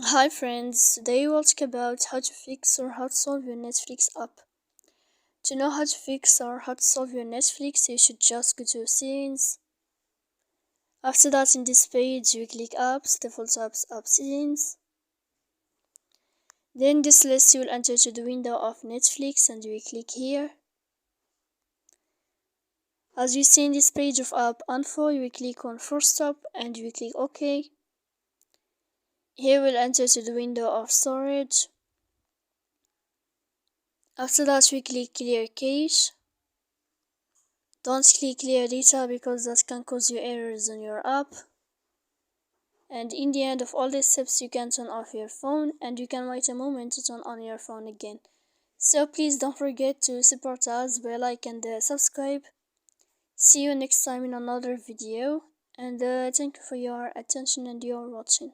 Hi friends, today we'll talk about how to fix or how to solve your Netflix app. To know how to fix or how to solve your Netflix, you should just go to settings. After that, in this page, you click apps, default apps, app settings. Then this list you will enter to the window of Netflix and you will click here. As you see in this page of app info, you will click on force stop and you will click OK. Here we'll enter to the window of storage. After that, we click clear cache. Don't click clear data because that can cause you errors on your app. And in the end of all these steps, you can turn off your phone and you can wait a moment to turn on your phone again. So please don't forget to support us by like and subscribe. See you next time in another video, and thank you for your attention and your watching.